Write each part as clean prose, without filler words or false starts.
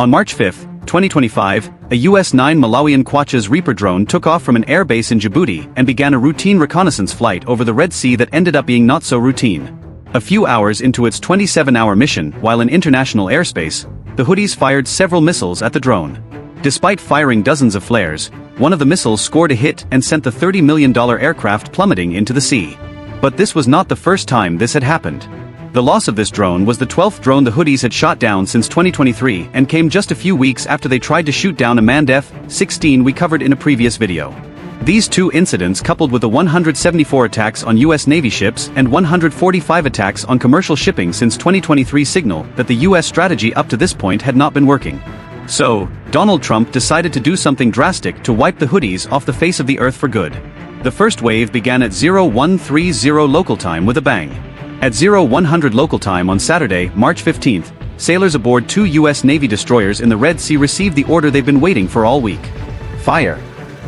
On March 5, 2025, a US-9 Malawian Quachas Reaper drone took off from an airbase in Djibouti and began a routine reconnaissance flight over the Red Sea that ended up being not so routine. A few hours into its 27-hour mission, while in international airspace, the Houthis fired several missiles at the drone. Despite firing dozens of flares, one of the missiles scored a hit and sent the $30 million aircraft plummeting into the sea. But this was not the first time this had happened. The loss of this drone was the 12th drone the Houthis had shot down since 2023 and came just a few weeks after they tried to shoot down a manned F-16 we covered in a previous video. These two incidents, coupled with the 174 attacks on US Navy ships and 145 attacks on commercial shipping since 2023, signal that the US strategy up to this point had not been working. So, Donald Trump decided to do something drastic to wipe the Houthis off the face of the earth for good. The first wave began at 0130 local time with a bang. At 0100 local time on Saturday, March 15th, sailors aboard two US Navy destroyers in the Red Sea received the order they've been waiting for all week. Fire!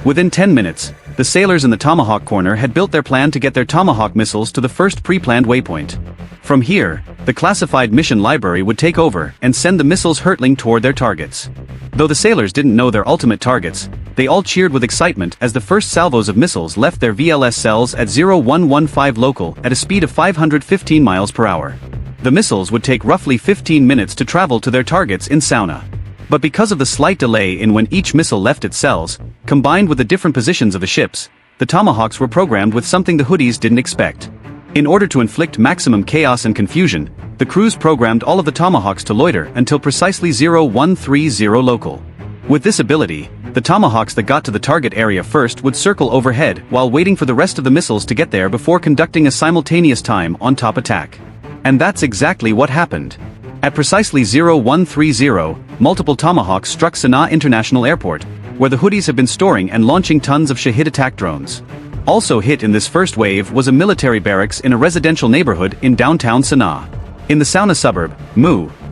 Within 10 minutes, the sailors in the Tomahawk corner had built their plan to get their Tomahawk missiles to the first pre-planned waypoint. From here, the classified mission library would take over and send the missiles hurtling toward their targets. Though the sailors didn't know their ultimate targets, they all cheered with excitement as the first salvos of missiles left their VLS cells at 0115 local at a speed of 515 miles per hour. The missiles would take roughly 15 minutes to travel to their targets in Sauna. But because of the slight delay in when each missile left its cells, combined with the different positions of the ships, the Tomahawks were programmed with something the Houthis didn't expect. In order to inflict maximum chaos and confusion, the crews programmed all of the Tomahawks to loiter until precisely 0130 local. With this ability, the Tomahawks that got to the target area first would circle overhead while waiting for the rest of the missiles to get there before conducting a simultaneous time-on-top attack. And that's exactly what happened. At precisely 0130, multiple Tomahawks struck Sana'a International Airport, where the Houthis have been storing and launching tons of Shahid attack drones. Also hit in this first wave was a military barracks in a residential neighborhood in downtown Sana'a. In the Sauna suburb,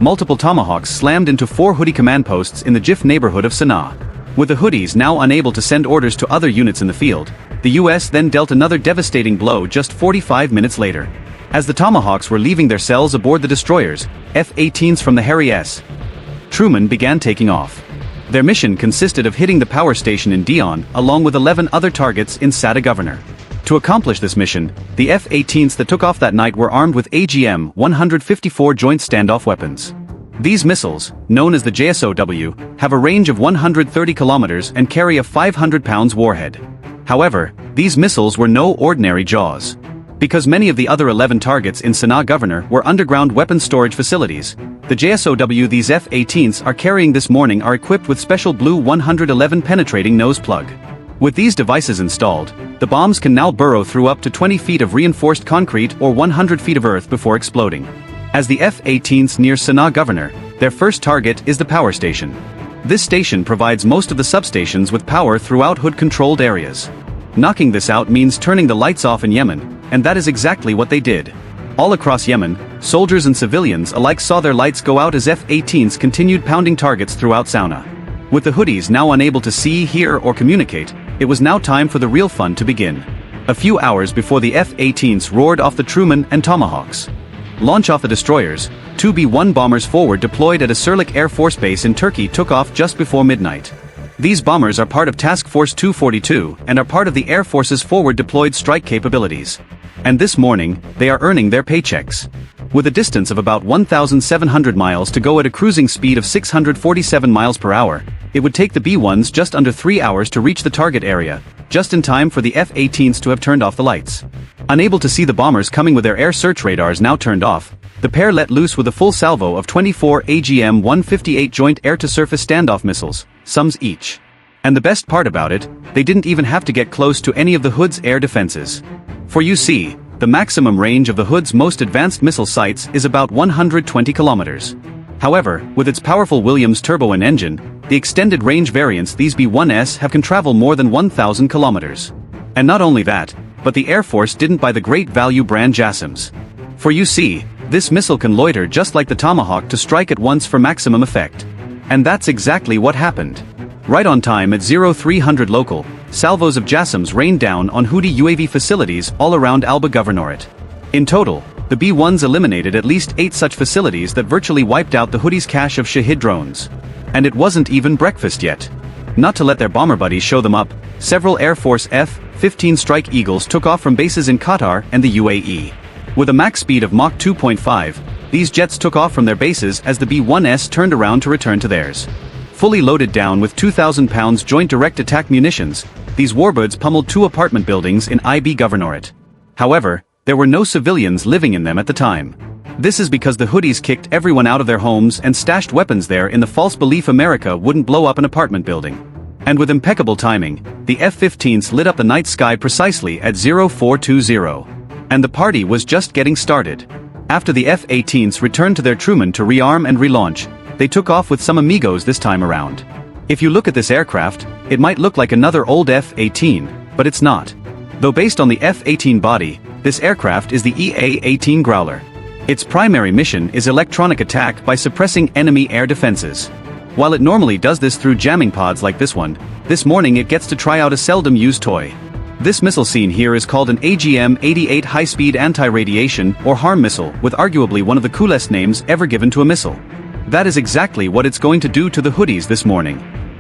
multiple Tomahawks slammed into 4 Houthi command posts in the Jif neighborhood of Sana'a. With the Houthis now unable to send orders to other units in the field, the US then dealt another devastating blow just 45 minutes later. As the Tomahawks were leaving their cells aboard the destroyers, F-18s from the Harry S. Truman began taking off. Their mission consisted of hitting the power station in Dion along with 11 other targets in Sada Governor. To accomplish this mission, the F-18s that took off that night were armed with AGM-154 joint standoff weapons. These missiles, known as the JSOW, have a range of 130 kilometers and carry a 500 pounds warhead. However, these missiles were no ordinary Jaws. Because many of the other 11 targets in Sana'a Governor were underground weapons storage facilities, the JSOW these F-18s are carrying this morning are equipped with special blue 111 penetrating nose plug. With these devices installed, the bombs can now burrow through up to 20 feet of reinforced concrete or 100 feet of earth before exploding. As the F-18s near Sana'a Governor, their first target is the power station. This station provides most of the substations with power throughout Hood-controlled areas. Knocking this out means turning the lights off in Yemen, and that is exactly what they did. All across Yemen, soldiers and civilians alike saw their lights go out as F-18s continued pounding targets throughout Sauna. With the Houthis now unable to see, hear, or communicate, it was now time for the real fun to begin. A few hours before the F-18s roared off the Truman and Tomahawks. Launch off the destroyers, 2 B-1 bombers forward deployed at a Sirlik Air Force Base in Turkey took off just before midnight. These bombers are part of Task Force 242 and are part of the Air Force's forward deployed strike capabilities. And this morning, they are earning their paychecks. With a distance of about 1,700 miles to go at a cruising speed of 647 miles per hour, it would take the B-1s just under 3 hours to reach the target area, just in time for the F-18s to have turned off the lights. Unable to see the bombers coming with their air search radars now turned off, the pair let loose with a full salvo of 24 AGM-158 joint air-to-surface standoff missiles, sums each. And the best part about it, they didn't even have to get close to any of the Hood's air defenses. For you see, the maximum range of the Hood's most advanced missile sites is about 120 kilometers. However, with its powerful Williams turbine engine, the extended range variants these B-1s have can travel more than 1,000 kilometers. And not only that, but the Air Force didn't buy the great value brand JASSMs. For you see, this missile can loiter just like the Tomahawk to strike at once for maximum effect. And that's exactly what happened. Right on time at 0300 local, salvos of JASSMs rained down on Houthi UAV facilities all around Alba Governorate. In total, the B-1s eliminated at least 8 such facilities that virtually wiped out the Houthis' cache of Shahid drones. And it wasn't even breakfast yet. Not to let their bomber buddies show them up, several Air Force F-15 Strike Eagles took off from bases in Qatar and the UAE. With a max speed of Mach 2.5, these jets took off from their bases as the B-1S turned around to return to theirs. Fully loaded down with 2,000 pounds joint direct attack munitions, these warbirds pummeled 2 apartment buildings in IB Governorate. However, there were no civilians living in them at the time. This is because the Houthis kicked everyone out of their homes and stashed weapons there in the false belief America wouldn't blow up an apartment building. And with impeccable timing, the F-15s lit up the night sky precisely at 0420. And the party was just getting started. After the F-18s returned to their Truman to rearm and relaunch, they took off with some amigos this time around. If you look at this aircraft, it might look like another old F-18, but it's not. Though based on the F-18 body, this aircraft is the EA-18 Growler. Its primary mission is electronic attack by suppressing enemy air defenses. While it normally does this through jamming pods like this one, this morning it gets to try out a seldom-used toy. This missile seen here is called an AGM-88 high-speed anti-radiation or harm missile, with arguably one of the coolest names ever given to a missile. That is exactly what it's going to do to the Houthis this morning.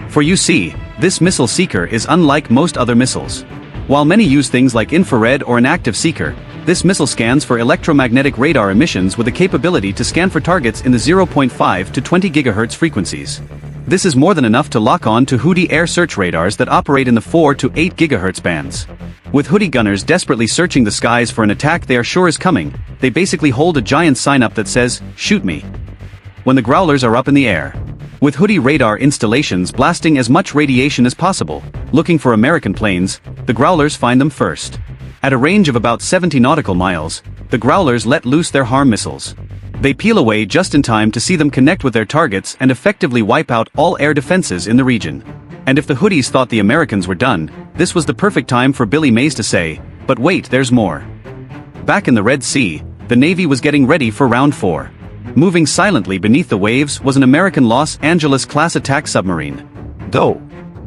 For you see, this missile seeker is unlike most other missiles. While many use things like infrared or an active seeker, this missile scans for electromagnetic radar emissions with a capability to scan for targets in the 0.5 to 20 GHz frequencies. This is more than enough to lock on to Houthi air search radars that operate in the 4 to 8 GHz bands. With Houthi gunners desperately searching the skies for an attack they are sure is coming, they basically hold a giant sign up that says, "Shoot me," when the Growlers are up in the air. With Houthi radar installations blasting as much radiation as possible, looking for American planes, the Growlers find them first. At a range of about 70 nautical miles, the Growlers let loose their harm missiles. They peel away just in time to see them connect with their targets and effectively wipe out all air defenses in the region. And if the Houthis thought the Americans were done, this was the perfect time for Billy Mays to say, "But wait, there's more." Back in the Red Sea, the Navy was getting ready for round 4. Moving silently beneath the waves was an American Los Angeles-class attack submarine. Though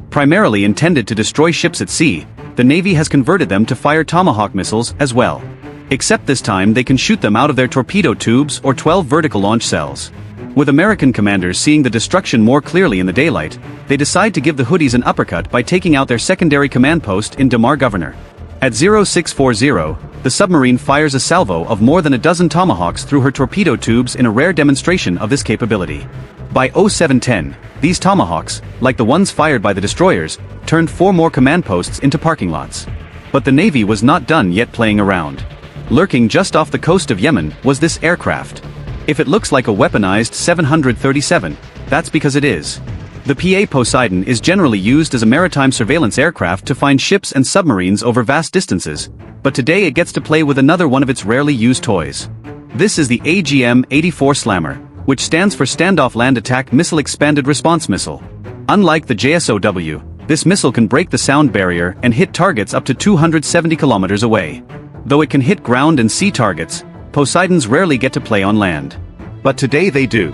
primarily intended to destroy ships at sea, the Navy has converted them to fire Tomahawk missiles as well. Except this time they can shoot them out of their torpedo tubes or 12 vertical launch cells. With American commanders seeing the destruction more clearly in the daylight, they decide to give the Houthis an uppercut by taking out their secondary command post in Damar Governor. At 0640, the submarine fires a salvo of more than a dozen Tomahawks through her torpedo tubes in a rare demonstration of this capability. By 0710, these Tomahawks, like the ones fired by the destroyers, turned 4 more command posts into parking lots. But the Navy was not done yet playing around. Lurking just off the coast of Yemen was this aircraft. If it looks like a weaponized 737, that's because it is. The PA Poseidon is generally used as a maritime surveillance aircraft to find ships and submarines over vast distances, but today it gets to play with another one of its rarely used toys. This is the AGM-84 Slammer, which stands for Standoff Land Attack Missile Expanded Response Missile. Unlike the JSOW, this missile can break the sound barrier and hit targets up to 270 kilometers away. Though it can hit ground and sea targets, Poseidons rarely get to play on land. But today they do.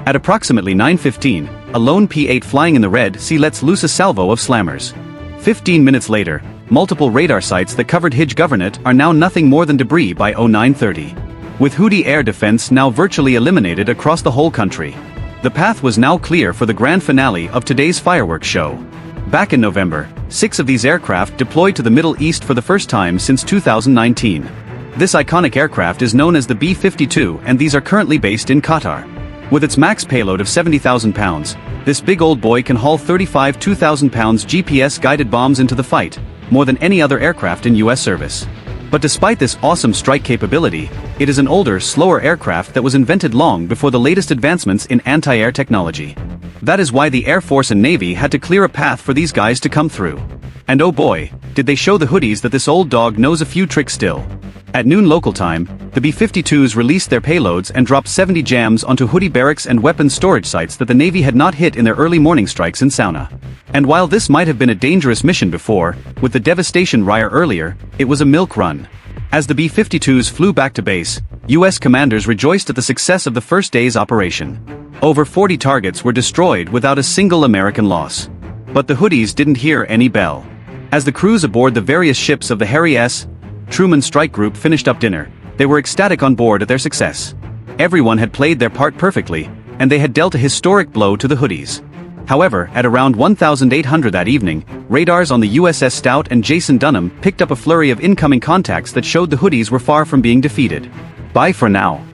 At approximately 9:15, a lone P-8 flying in the Red Sea lets loose a salvo of slammers. 15 minutes later, multiple radar sites that covered Hijj Governorate are now nothing more than debris by 0930. With Houthi air defense now virtually eliminated across the whole country, the path was now clear for the grand finale of today's fireworks show. Back in November, 6 of these aircraft deployed to the Middle East for the first time since 2019. This iconic aircraft is known as the B-52, and these are currently based in Qatar. With its max payload of 70,000 pounds, this big old boy can haul 35 2,000 pounds GPS-guided bombs into the fight, more than any other aircraft in US service. But despite this awesome strike capability, it is an older, slower aircraft that was invented long before the latest advancements in anti-air technology. That is why the Air Force and Navy had to clear a path for these guys to come through. And oh boy, did they show the Houthis that this old dog knows a few tricks still. At noon local time, the B-52s released their payloads and dropped 70 jams onto Houthi barracks and weapons storage sites that the Navy had not hit in their early morning strikes in Sauna. And while this might have been a dangerous mission before, with the devastation Raya earlier, it was a milk run. As the B-52s flew back to base, US commanders rejoiced at the success of the first day's operation. Over 40 targets were destroyed without a single American loss. But the Houthis didn't hear any bell. As the crews aboard the various ships of the Harry S. Truman Strike Group finished up dinner, they were ecstatic on board at their success. Everyone had played their part perfectly, and they had dealt a historic blow to the Houthis. However, at around 1800 that evening, radars on the USS Stout and Jason Dunham picked up a flurry of incoming contacts that showed the Houthis were far from being defeated. Bye for now.